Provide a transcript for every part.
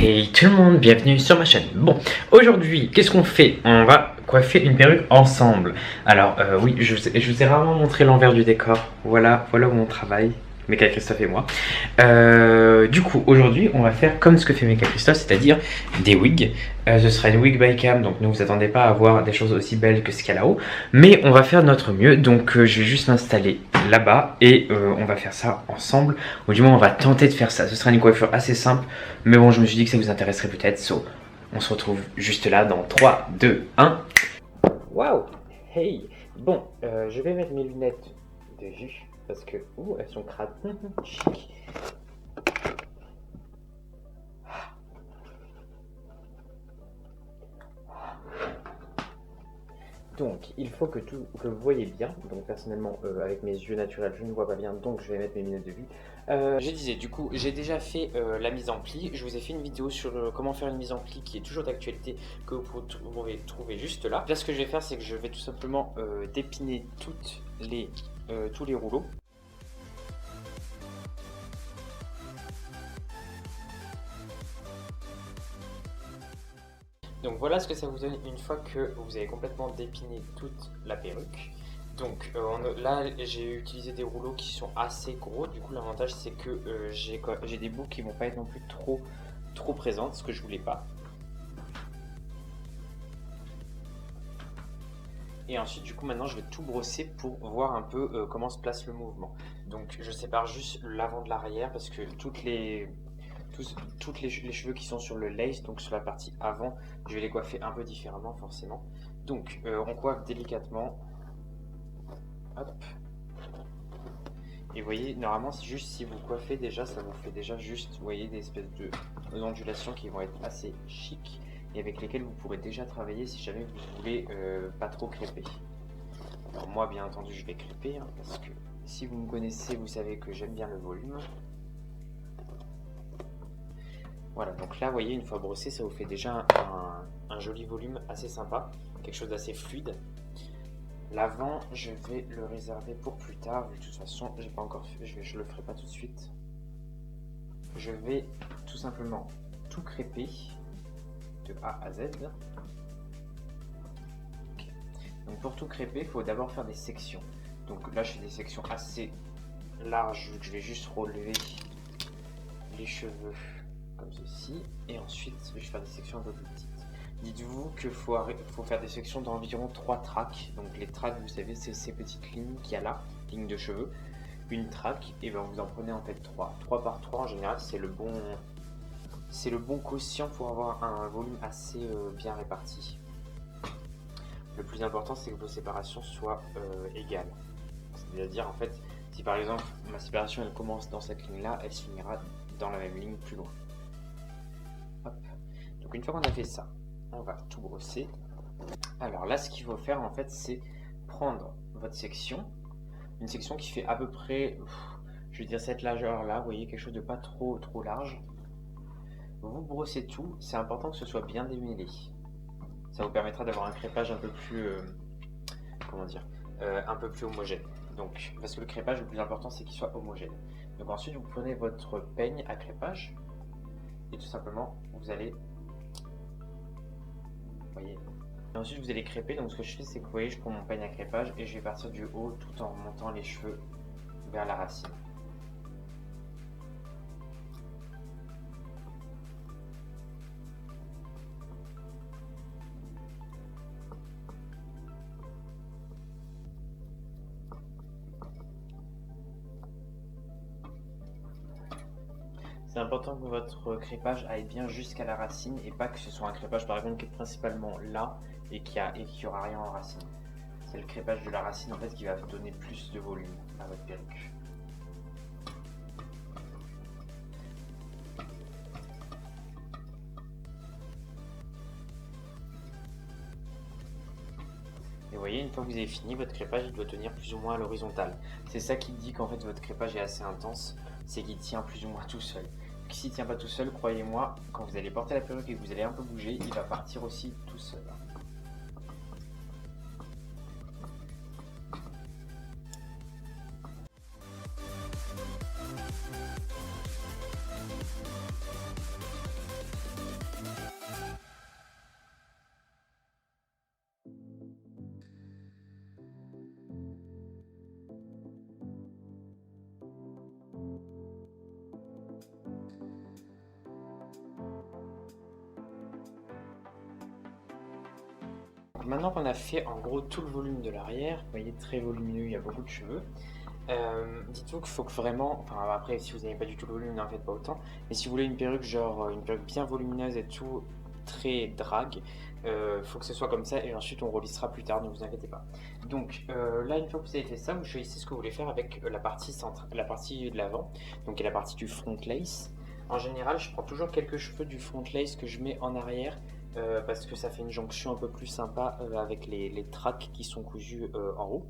Hey tout le monde, bienvenue sur ma chaîne. Bon, aujourd'hui, qu'est-ce qu'on fait? On va coiffer une perruque ensemble. Alors, oui, je vous ai rarement montré l'envers du décor. Voilà où on travaille, Mecha Christophe et moi. Du coup, aujourd'hui, on va faire comme ce que fait Mecha Christophe, c'est-à-dire des wigs. Ce sera une wig by cam, donc ne vous attendez pas à voir des choses aussi belles que ce qu'il y a là-haut. Mais on va faire de notre mieux, donc je vais juste m'installer là-bas et on va faire ça ensemble. Ou du moins, on va tenter de faire ça. Ce sera une coiffure assez simple, mais bon, je me suis dit que ça vous intéresserait peut-être. So, on se retrouve juste là dans 3, 2, 1. Waouh! Hey! Bon, je vais mettre mes lunettes de vue parce que, elles sont crades. Chic. Donc, il faut que vous voyez bien. Donc, personnellement, avec mes yeux naturels, je ne vois pas bien, donc je vais mettre mes lunettes de vue. Je disais, du coup, j'ai déjà fait la mise en pli. Je vous ai fait une vidéo sur comment faire une mise en pli qui est toujours d'actualité, que vous pouvez trouver juste là. Là, ce que je vais faire, c'est que je vais tout simplement dépiner tous les rouleaux. Donc voilà ce que ça vous donne une fois que vous avez complètement dépiné toute la perruque. Donc là j'ai utilisé des rouleaux qui sont assez gros, du coup l'avantage c'est que j'ai des boucles qui vont pas être non plus trop présentes, ce que je voulais pas. Et ensuite du coup maintenant je vais tout brosser pour voir un peu comment se place le mouvement. Donc je sépare juste l'avant de l'arrière parce que toutes les cheveux qui sont sur le lace, donc sur la partie avant, je vais les coiffer un peu différemment forcément. Donc on coiffe délicatement. Hop. Et vous voyez, normalement c'est juste si vous coiffez déjà, ça vous fait déjà juste, vous voyez, des espèces de ondulations qui vont être assez chic et avec lesquelles vous pourrez déjà travailler si jamais vous voulez pas trop crêper. Alors moi bien entendu je vais crêper parce que si vous me connaissez vous savez que j'aime bien le volume. Voilà, donc là, vous voyez, une fois brossé, ça vous fait déjà un joli volume assez sympa, quelque chose d'assez fluide. L'avant, je vais le réserver pour plus tard, vu que de toute façon, j'ai pas encore fait, je le ferai pas tout de suite. Je vais tout simplement tout crêper de A à Z. Okay. Donc pour tout crêper, il faut d'abord faire des sections. Donc là, je fais des sections assez larges, vu que je vais juste relever les cheveux comme ceci, et ensuite je vais faire des sections un peu plus petites. Dites-vous qu'il faut faire des sections d'environ 3 tracks. Donc les tracks, vous savez, c'est ces petites lignes qu'il y a là, lignes de cheveux. Une track, et bien vous en prenez en fait 3. 3 par 3 en général, c'est le bon quotient pour avoir un volume assez bien réparti. Le plus important, c'est que vos séparations soient égales. C'est-à-dire en fait, si par exemple ma séparation elle commence dans cette ligne là, elle se finira dans la même ligne plus loin. Hop. Donc une fois qu'on a fait ça, on va tout brosser. Alors là, ce qu'il faut faire en fait, c'est prendre votre section, une section qui fait à peu près, je vais dire cette largeur là, vous voyez, quelque chose de pas trop large. Vous brossez tout, c'est important que ce soit bien démêlé. Ça vous permettra d'avoir un crêpage un peu plus, un peu plus homogène. Donc, parce que le crêpage, le plus important, c'est qu'il soit homogène. Donc ensuite, vous prenez votre peigne à crêpage et tout simplement, vous allez, voyez. Et ensuite, vous allez crêper. Donc ce que je fais, c'est que vous voyez, je prends mon peigne à crêpage et je vais partir du haut tout en remontant les cheveux vers la racine. C'est important que votre crêpage aille bien jusqu'à la racine et pas que ce soit un crêpage par exemple qui est principalement là et qui aura rien en racine. C'est le crêpage de la racine en fait qui va donner plus de volume à votre perruque. Et vous voyez, une fois que vous avez fini, votre crêpage il doit tenir plus ou moins à l'horizontale. C'est ça qui dit qu'en fait votre crêpage est assez intense, c'est qu'il tient plus ou moins tout seul. S'il ne tient pas tout seul, croyez-moi, quand vous allez porter la perruque et que vous allez un peu bouger, il va partir aussi tout seul. maintenant qu'on a fait en gros tout le volume de l'arrière, vous voyez très volumineux, il y a beaucoup de cheveux. Dites-vous qu'il faut que vraiment, enfin après si vous n'avez pas du tout le volume, n'en faites pas autant, mais si vous voulez une perruque genre une perruque bien volumineuse et tout, très drague, faut que ce soit comme ça et ensuite on relissera plus tard, ne vous inquiétez pas. Donc là une fois que vous avez fait ça, vous choisissez ce que vous voulez faire avec la partie centrale, la partie de l'avant, donc la partie du front lace. En général, je prends toujours quelques cheveux du front lace que je mets en arrière parce que ça fait une jonction un peu plus sympa avec les tracks qui sont cousus en haut.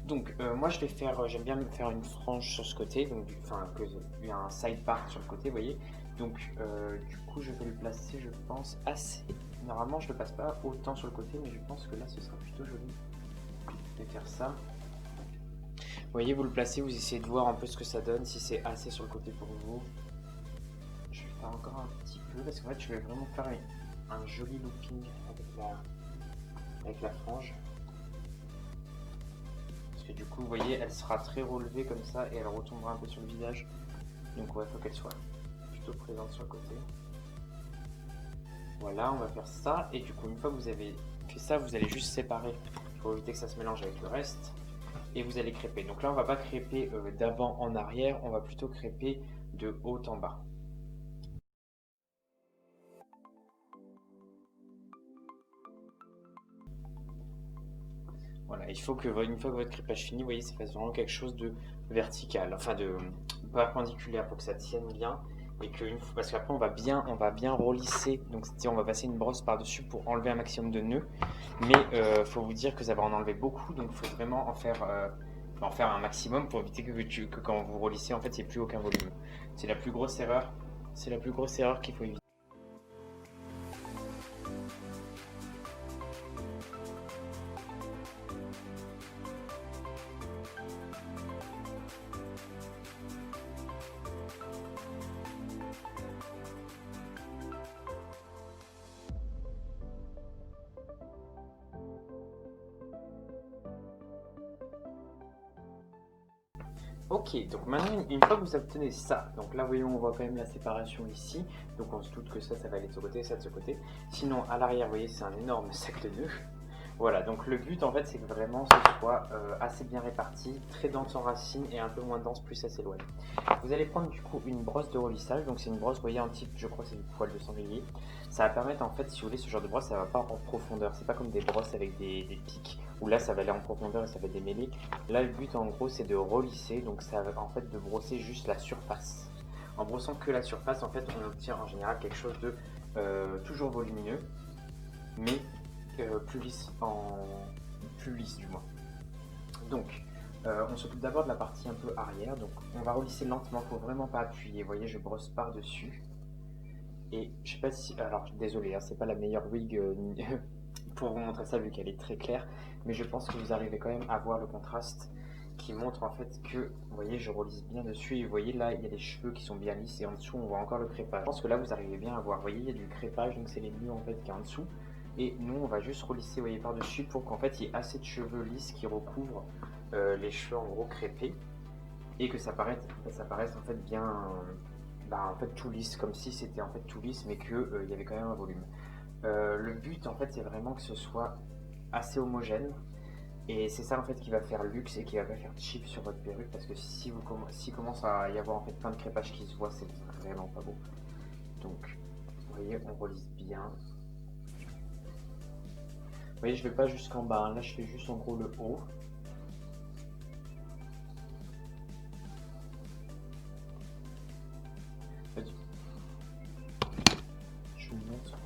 Donc moi je vais faire, j'aime bien me faire une frange sur ce côté, donc enfin il y a un side part sur le côté, vous voyez. Donc du coup je vais le placer, je pense, assez. Normalement je le passe pas autant sur le côté, mais je pense que là ce sera plutôt joli de faire ça. Vous voyez, vous le placez, vous essayez de voir un peu ce que ça donne, si c'est assez sur le côté pour vous. Je vais faire encore un petit peu, parce qu'en fait je vais vraiment faire un joli looping avec la frange. Parce que du coup, vous voyez, elle sera très relevée comme ça et elle retombera un peu sur le visage. Donc ouais, il faut qu'elle soit plutôt présente sur le côté. Voilà, on va faire ça. Et du coup, une fois que vous avez fait ça, vous allez juste séparer pour éviter que ça se mélange avec le reste. Et vous allez crêper. Donc là, on va pas crêper d'avant en arrière, on va plutôt crêper de haut en bas. Voilà, il faut que une fois que votre crépage finit, vous voyez, ça fasse vraiment quelque chose de vertical, enfin de perpendiculaire pour que ça tienne bien. Et que parce qu'après on va bien relisser, donc c'est-à-dire on va passer une brosse par-dessus pour enlever un maximum de nœuds. Mais faut vous dire que ça va en enlever beaucoup, donc il faut vraiment en faire un maximum pour éviter que quand vous relissez, en fait, il n'y ait plus aucun volume. C'est la plus grosse erreur, c'est la plus grosse erreur qu'il faut éviter. Ok, donc maintenant, une fois que vous obtenez ça, donc là, voyons, on voit quand même la séparation ici. Donc on se doute que ça va aller de ce côté, ça de ce côté. Sinon, à l'arrière, vous voyez, c'est un énorme sac de nœuds. Voilà, donc le but, en fait, c'est que vraiment ce soit assez bien réparti, très dense en racines et un peu moins dense plus ça s'éloigne. Vous allez prendre du coup une brosse de relissage. Donc c'est une brosse, vous voyez, un type, je crois, c'est du poil de sanglier. Ça va permettre, en fait, si vous voulez, ce genre de brosse, ça va pas en profondeur. C'est pas comme des brosses avec des pics, où là, ça va aller en profondeur et ça va démêler. Là, le but, en gros, c'est de relisser. Donc ça va, en fait, de brosser juste la surface. En brossant que la surface, en fait, on obtient en général quelque chose de toujours volumineux, mais plus lisse du moins. Donc, on s'occupe d'abord de la partie un peu arrière. Donc, on va relisser lentement. Faut vraiment pas appuyer. Vous voyez, je brosse par dessus. Et je sais pas si, alors désolé, hein, c'est pas la meilleure wig pour vous montrer ça vu qu'elle est très claire, mais je pense que vous arrivez quand même à voir le contraste qui montre en fait que, vous voyez, je relisse bien dessus et vous voyez là, il y a les cheveux qui sont bien lisses et en dessous on voit encore le crépage. Je pense que là vous arrivez bien à voir, vous voyez, il y a du crépage, donc c'est les nœuds en fait qui est en dessous. Et nous on va juste relisser, vous voyez, par dessus pour qu'en fait il y ait assez de cheveux lisses qui recouvrent les cheveux en gros crépés et que ça paraisse en fait bien, en fait tout lisse, comme si c'était en fait tout lisse mais qu'il il y avait quand même un volume. Le but en fait c'est vraiment que ce soit assez homogène et c'est ça en fait qui va faire luxe et qui va pas faire cheap sur votre perruque parce que s'il commence à y avoir en fait plein de crépage qui se voit, c'est vraiment pas beau. Donc vous voyez, on relisse bien. Vous voyez, je vais pas jusqu'en bas, hein. Là je fais juste en gros le haut. Je vous montre.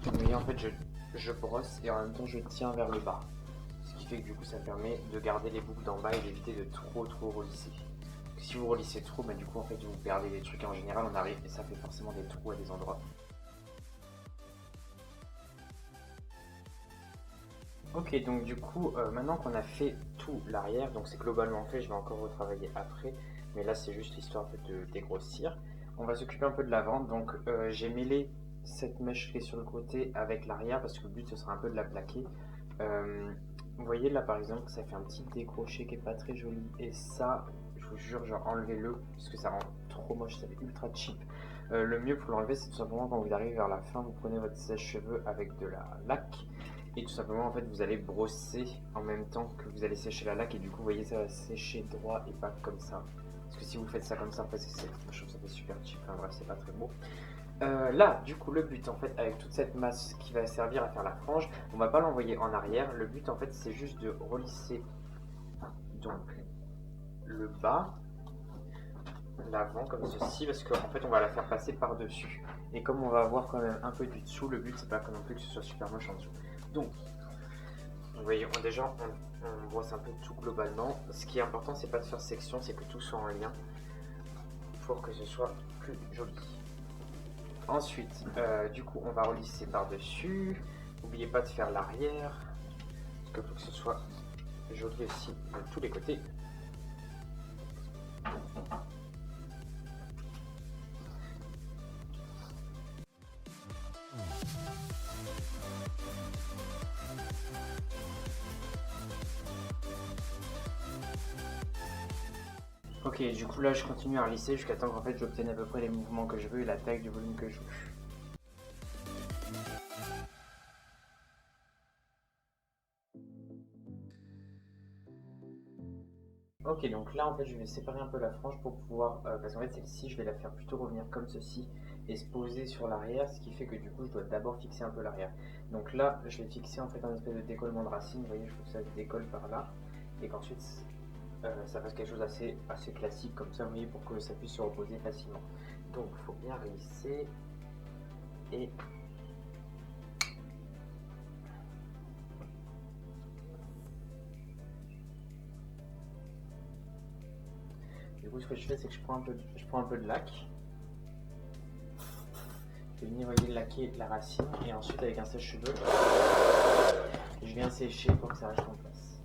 Vous voyez, en fait, je brosse et en même temps je tiens vers le bas. Ce qui fait que du coup ça me permet de garder les boucles d'en bas et d'éviter de trop relisser. Si vous relissez trop, du coup en fait vous perdez des trucs et en général on arrive et ça fait forcément des trous à des endroits. Ok, donc du coup maintenant qu'on a fait tout l'arrière, donc c'est globalement fait, je vais encore retravailler après, mais là c'est juste l'histoire en fait, de dégrossir. On va s'occuper un peu de l'avant, donc j'ai mêlé cette mèche qui est sur le côté avec l'arrière parce que le but ce sera un peu de la plaquer. Vous voyez là par exemple ça fait un petit décroché qui est pas très joli et ça je vous jure, genre enlevez-le parce que ça rend trop moche, ça fait ultra cheap. Le mieux pour l'enlever, c'est tout simplement quand vous arrivez vers la fin, vous prenez votre sèche-cheveux avec de la laque et tout simplement en fait vous allez brosser en même temps que vous allez sécher la laque et du coup vous voyez ça va sécher droit et pas comme ça. Parce que si vous faites ça comme ça, en fait je trouve que ça fait super cheap, enfin bref c'est pas très beau. Là, du coup, le but en fait, avec toute cette masse qui va servir à faire la frange, on va pas l'envoyer en arrière. Le but en fait, c'est juste de relisser donc le bas, l'avant comme ceci, parce qu'en fait, on va la faire passer par-dessus. Et comme on va avoir quand même un peu du dessous, le but c'est pas non plus que ce soit super moche en dessous. Donc, vous voyez, on brosse un peu tout globalement. Ce qui est important, c'est pas de faire section, c'est que tout soit en lien pour que ce soit plus joli. Ensuite, du coup, on va relisser par-dessus. N'oubliez pas de faire l'arrière, parce qu'il faut que ce soit joli aussi de tous les côtés. Ok, du coup là je continue à relisser jusqu'à temps qu'en fait j'obtienne à peu près les mouvements que je veux et la taille du volume que je veux. Ok, donc là en fait je vais séparer un peu la frange pour pouvoir, parce qu'en fait celle-ci je vais la faire plutôt revenir comme ceci et se poser sur l'arrière, ce qui fait que du coup je dois d'abord fixer un peu l'arrière. Donc là je vais fixer en fait un espèce de décollement de racine, vous voyez je trouve que ça se décolle par là et qu'ensuite ça fasse quelque chose assez classique comme ça, vous voyez, pour que ça puisse se reposer facilement. Donc il faut bien lisser et du coup ce que je fais c'est que je prends un peu de laque. Je vais venir laquer la racine et ensuite avec un sèche-cheveux je viens sécher pour que ça reste en place.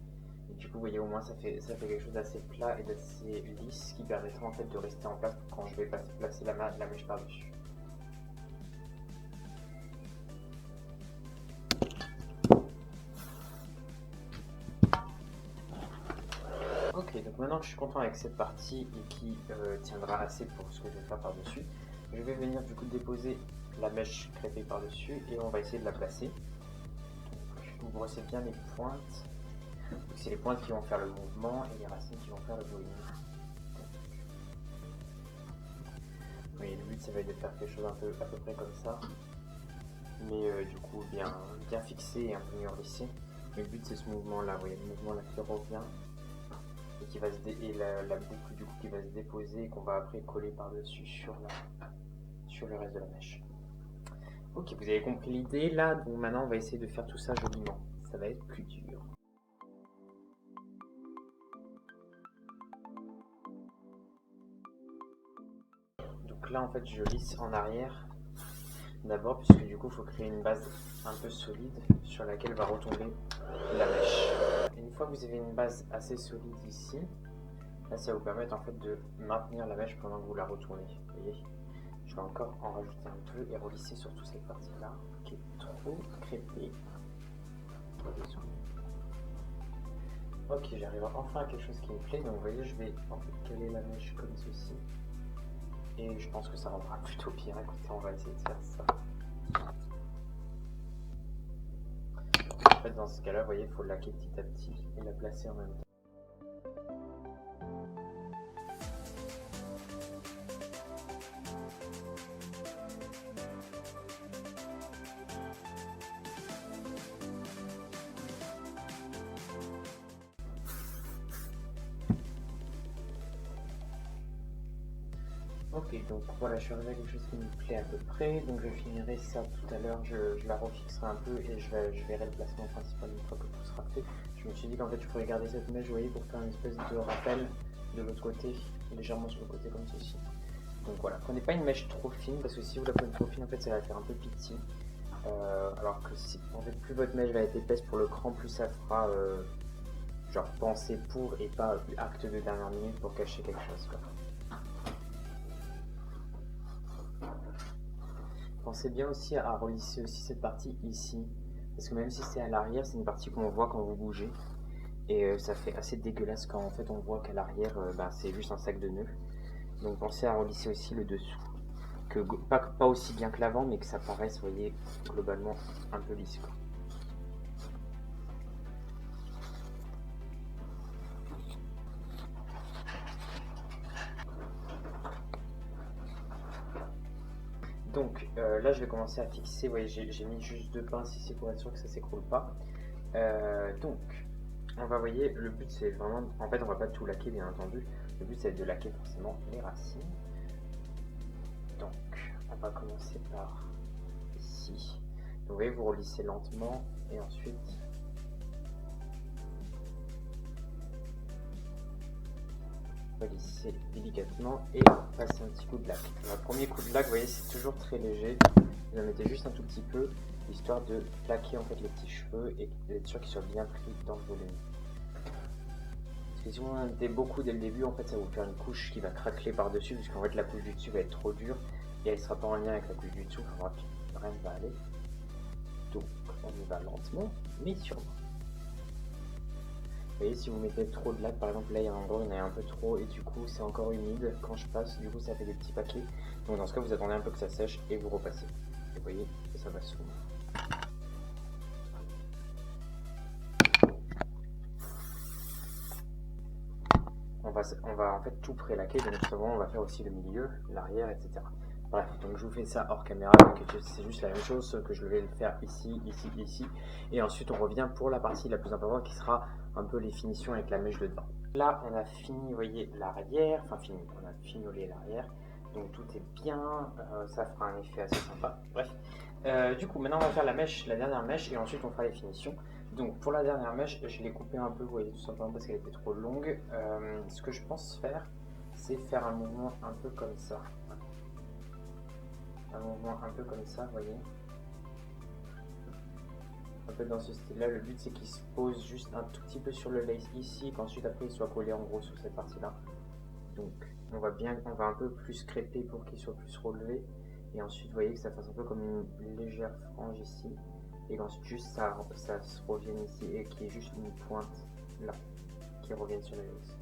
Et du coup vous voyez au moins ça fait quelque chose d'assez plat et d'assez lisse qui permettra en fait de rester en place quand je vais placer la mèche par dessus. Ok, donc maintenant que je suis content avec cette partie et qui tiendra assez pour ce que je vais faire par dessus, je vais venir du coup déposer la mèche crêpée par dessus et on va essayer de la placer. Donc, vous brossez bien les pointes, c'est les pointes qui vont faire le mouvement et les racines qui vont faire le volume. Oui, le but ça va être de faire quelque chose à peu près comme ça, mais du coup bien fixé et un peu mieux lissé. Mais le but c'est ce mouvement là, vous voyez le mouvement là qui revient et qui va la boucle du coup qui va se déposer et qu'on va après coller par dessus sur le reste de la mèche. Ok, vous avez compris l'idée là, donc maintenant on va essayer de faire tout ça joliment. Ça va être plus dur. Donc là en fait je lisse en arrière d'abord puisque du coup il faut créer une base un peu solide sur laquelle va retomber la mèche. Et une fois que vous avez une base assez solide ici, là ça va vous permettre en fait de maintenir la mèche pendant que vous la retournez. Vous voyez, je vais encore en rajouter un peu et relisser surtout cette partie là qui est trop crêpée. Ok, j'arrive enfin à quelque chose qui me plaît, donc vous voyez je vais en fait caler la mèche comme ceci. Et je pense que ça rendra plutôt bien. Écoutez, on va essayer de faire ça. En fait, dans ce cas-là, vous voyez, il faut laquer petit à petit et la placer en même temps. Ok, donc voilà, je suis arrivé à quelque chose qui me plaît à peu près, donc je finirai ça tout à l'heure, je la refixerai un peu et je verrai le placement principal une fois que tout sera fait. Je me suis dit qu'en fait je pourrais garder cette mèche, vous voyez, pour faire une espèce de rappel de l'autre côté, légèrement sur le côté comme ceci. Donc voilà, prenez pas une mèche trop fine, parce que si vous la prenez trop fine, en fait ça va faire un peu pitié. Alors que si, en fait, plus votre mèche va être épaisse pour le cran, plus ça fera genre pensée pour et pas acte de dernière minute pour cacher quelque chose, quoi. Pensez bien aussi à relisser aussi cette partie ici, parce que même si c'est à l'arrière, c'est une partie qu'on voit quand vous bougez. Et ça fait assez dégueulasse quand en fait on voit qu'à l'arrière c'est juste un sac de nœuds. Donc pensez à relisser aussi le dessous. Pas aussi bien que l'avant, mais que ça paraisse, vous voyez, globalement un peu lisse, quoi. Donc là je vais commencer à fixer, vous voyez j'ai mis juste 2 pinces ici pour être sûr que ça s'écroule pas. Donc on va, voyez, le but c'est vraiment, en fait on va pas tout laquer bien entendu, le but c'est de laquer forcément les racines. Donc on va commencer par ici. Donc, vous voyez, vous relissez lentement et ensuite relissez délicatement et passez un petit coup de lac. Le premier coup de lac, vous voyez, c'est toujours très léger. Vous en mettez juste un tout petit peu, histoire de plaquer en fait les petits cheveux et d'être sûr qu'ils soient bien pris dans le volume. Parce que si vous en mettez beaucoup dès le début, en fait, ça va vous faire une couche qui va craqueler par-dessus, puisqu'en fait la couche du dessus va être trop dure et elle ne sera pas en lien avec la couche du dessous. Enfin, rien ne va aller. Donc on y va lentement, mais sûrement. Vous voyez, si vous mettez trop de lac, par exemple là il y a un endroit où il y en a un peu trop et du coup c'est encore humide, quand je passe, du coup ça fait des petits paquets. Donc dans ce cas vous attendez un peu que ça sèche et vous repassez. Et vous voyez, ça va se fondre. On va en fait tout pré-laquer, donc justement on va faire aussi le milieu, l'arrière, etc. Bref, donc je vous fais ça hors caméra, donc c'est juste la même chose, sauf que je vais le faire ici, ici, ici. Et ensuite on revient pour la partie la plus importante qui sera un peu les finitions avec la mèche de devant. Là on a fini, vous voyez, l'arrière, enfin fini, on a fignolé l'arrière. Donc tout est bien, ça fera un effet assez sympa. Bref, du coup maintenant on va faire la mèche, la dernière mèche, et ensuite on fera les finitions. Donc pour la dernière mèche, je l'ai coupée un peu, vous voyez, tout simplement parce qu'elle était trop longue. Ce que je pense faire, c'est faire un mouvement un peu comme ça. Un mouvement un peu comme ça, vous voyez. Un peu dans ce style-là. Le but c'est qu'il se pose juste un tout petit peu sur le lace ici, qu'ensuite après il soit collé en gros sur cette partie-là. Donc on va un peu plus crêper pour qu'il soit plus relevé. Et ensuite vous voyez que ça fasse un peu comme une légère frange ici. Et qu'ensuite juste ça se revienne ici et qu'il y ait juste une pointe là qui revienne sur le lace.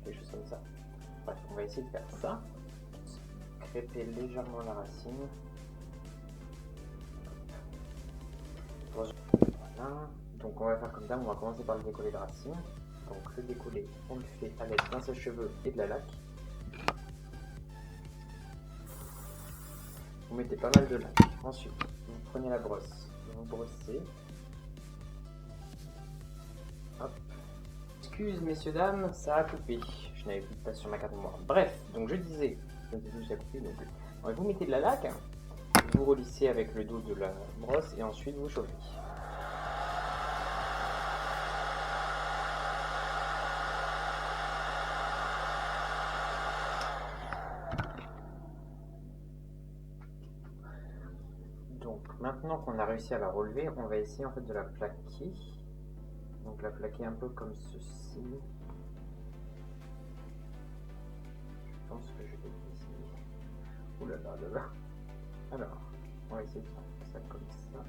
Quelque chose comme ça. Bref, on va essayer de faire ça. Crêper légèrement la racine. Voilà. Donc on va faire comme ça, on va commencer par le décollé de racine. Donc le décollé, on le fait à l'aide d'un sèche-cheveux et de la laque. Vous mettez pas mal de laque. Ensuite, vous prenez la brosse, vous brossez. Hop. Excuse messieurs dames, ça a coupé. Je n'avais plus de place sur ma carte mémoire. Bref, donc je disais, ça a coupé, donc vous mettez de la laque, vous relissez avec le dos de la brosse et ensuite vous chauffez. Donc maintenant qu'on a réussi à la relever, on va essayer en fait de la plaquer. Donc la plaquer un peu comme ceci. Je pense que je vais essayer. Ouh là là là là. Alors, on va essayer de faire ça comme ça.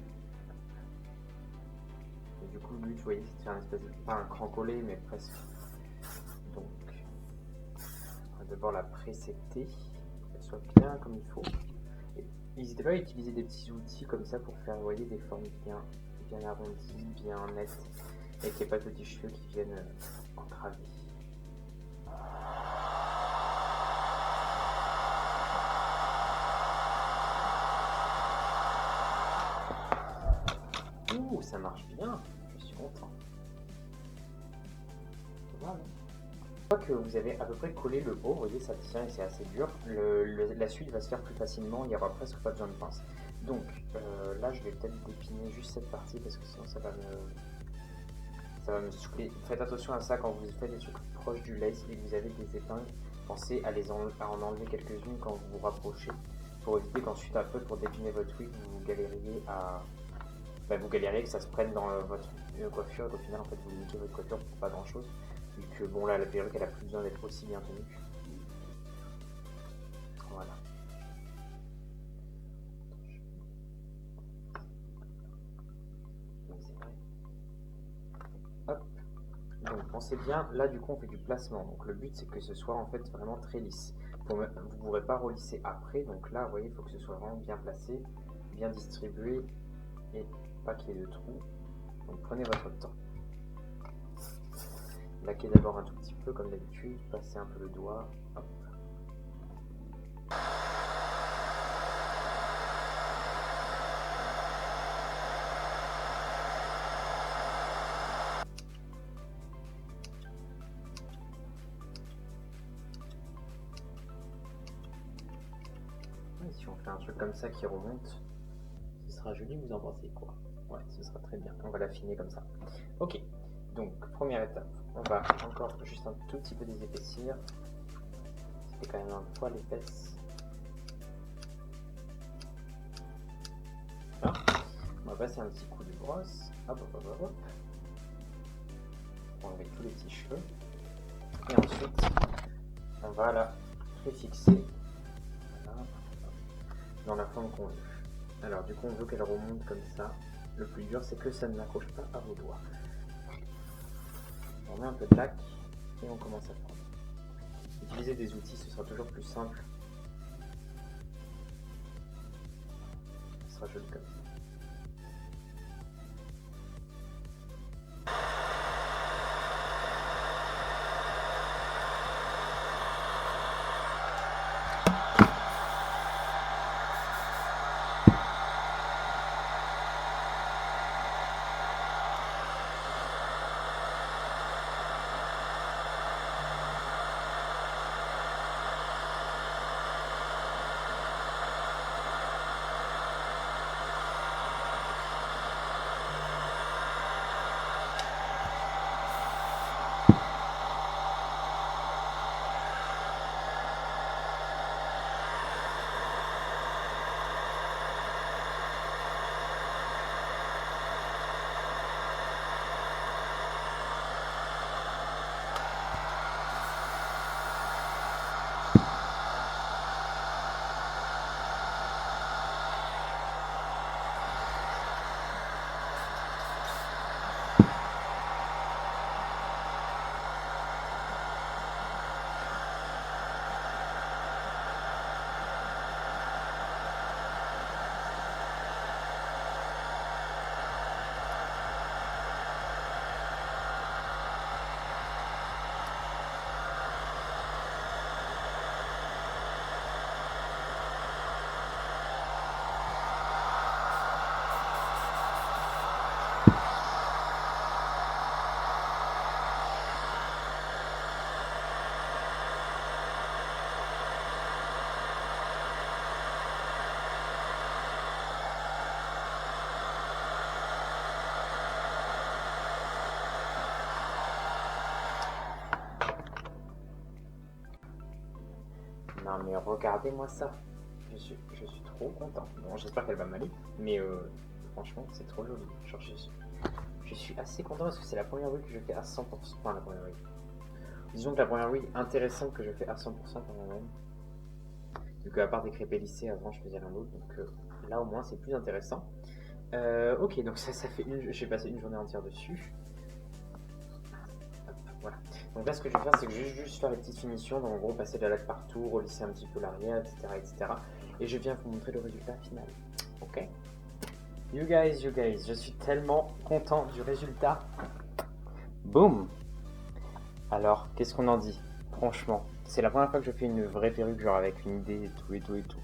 Et du coup, le but, vous voyez, c'est de faire un espèce de, pas un cran collé, mais presque. Donc, on va d'abord la présetter, pour qu'elle soit bien comme il faut. Et n'hésitez pas à utiliser des petits outils comme ça pour faire, vous voyez, des formes bien arrondies, bien nettes, et qu'il n'y ait pas de petits cheveux qui viennent entraver. Ouh, ça marche bien, je suis content. Voilà. Une fois que vous avez à peu près collé le haut, vous voyez ça tient et c'est assez dur, la suite va se faire plus facilement, il n'y aura presque pas besoin de pince. Donc là je vais peut-être dépiner juste cette partie parce que sinon ça va me souffler. Faites attention à ça quand vous faites des trucs proches du lace et que vous avez des épingles, pensez à en enlever quelques-unes quand vous vous rapprochez pour éviter qu'ensuite après pour dépiner votre wig vous galériez à... vous galériez que ça se prenne dans votre coiffure et qu'au final en fait vous niquez votre coiffure pour pas grand chose. Vu que bon là la perruque elle a plus besoin d'être aussi bien tenue. Voilà. Hop. Donc on sait bien, là du coup on fait du placement, donc le but c'est que ce soit en fait vraiment très lisse. Vous ne pourrez pas relisser après, donc là vous voyez il faut que ce soit vraiment bien placé, bien distribué et pas qu'il y ait de trous. Donc prenez votre temps. Laquez d'abord un tout petit peu comme d'habitude, passez un peu le doigt, hop. Et si on fait un truc comme ça qui remonte, ce sera joli, vous en pensez quoi? Ouais, ce sera très bien, on va l'affiner comme ça. Ok, donc première étape, on va encore juste un tout petit peu désépaissir. C'était quand même un poil épaisse. Là, on va passer un petit coup de brosse. Hop, hop, hop, hop. Pour enlever tous les petits cheveux. Et ensuite, on va la préfixer voilà, dans la forme qu'on veut. Alors, du coup, on veut qu'elle remonte comme ça. Le plus dur, c'est que ça ne l'accroche pas à vos doigts. On met un peu de lac et on commence à prendre. Utiliser des outils, ce sera toujours plus simple. Ce sera joli comme ça. Non mais regardez-moi ça. Je suis trop content. Bon, j'espère qu'elle va m'aller, mais franchement, c'est trop joli. Genre, je suis assez content parce que c'est la première wig que je fais à 100%. Enfin, la première wig. Disons que la première wig intéressante que je fais à 100% par moi-même. Donc, à part des crêpes lissées, avant, je faisais rien d'autre. Donc, là, au moins, c'est plus intéressant. Ok, donc ça fait j'ai passé une journée entière dessus. Hop, voilà. Donc là, ce que je vais faire, c'est que je vais juste faire les petites finitions. Donc, en gros, passer de la laque partout, relisser un petit peu l'arrière, etc., etc. Et je viens vous montrer le résultat final. Ok. You guys, je suis tellement content du résultat. Boum. Alors, qu'est-ce qu'on en dit? Franchement, c'est la première fois que je fais une vraie perruque, genre avec une idée et tout et tout et tout.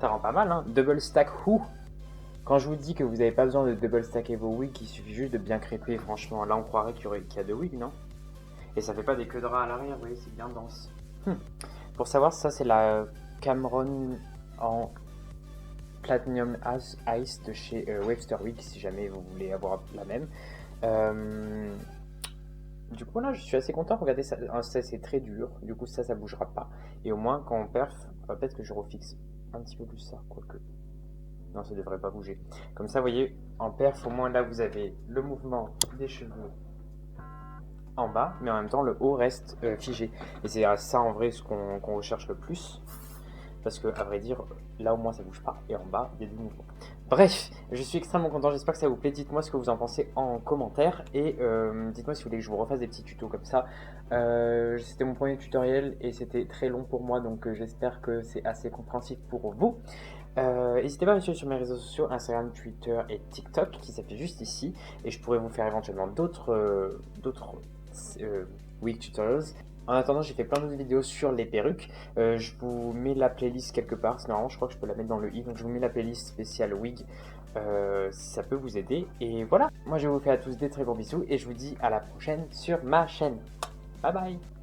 Ça rend pas mal, hein? Double stack who? Quand je vous dis que vous n'avez pas besoin de double stacker vos wigs, il suffit juste de bien crêper, franchement. Là, on croirait qu'il y a deux wigs, non? Et ça fait pas des queues de rat à l'arrière, vous voyez, c'est bien dense. Pour savoir, ça, c'est la Cameron en Platinum Ice de chez Webster Wig, si jamais vous voulez avoir la même. Du coup, là, je suis assez content. Regardez, ça c'est très dur. Du coup, ça bougera pas. Et au moins, quand on perf, peut-être que je refixe un petit peu plus ça, quoique. Non, ça devrait pas bouger. Comme ça, vous voyez, en perf, au moins là, vous avez le mouvement des cheveux en bas, mais en même temps, le haut reste figé. Et c'est ça, en vrai, ce qu'on recherche le plus. Parce que, à vrai dire, Là au moins ça bouge pas, et en bas il y a du mouvement. Bref, je suis extrêmement content, j'espère que ça vous plaît. Dites-moi ce que vous en pensez en commentaire et dites-moi si vous voulez que je vous refasse des petits tutos comme ça. C'était mon premier tutoriel et c'était très long pour moi, donc j'espère que c'est assez compréhensif pour vous. N'hésitez pas à me suivre sur mes réseaux sociaux, Instagram, Twitter et TikTok, qui s'affichent juste ici, et je pourrais vous faire éventuellement d'autres week tutorials. En attendant, j'ai fait plein d'autres vidéos sur les perruques. Je vous mets la playlist quelque part. Normalement, je crois que je peux la mettre dans le i. Donc, je vous mets la playlist spéciale wig si ça peut vous aider. Et voilà. Moi, je vous fais à tous des très gros bisous et je vous dis à la prochaine sur ma chaîne. Bye bye.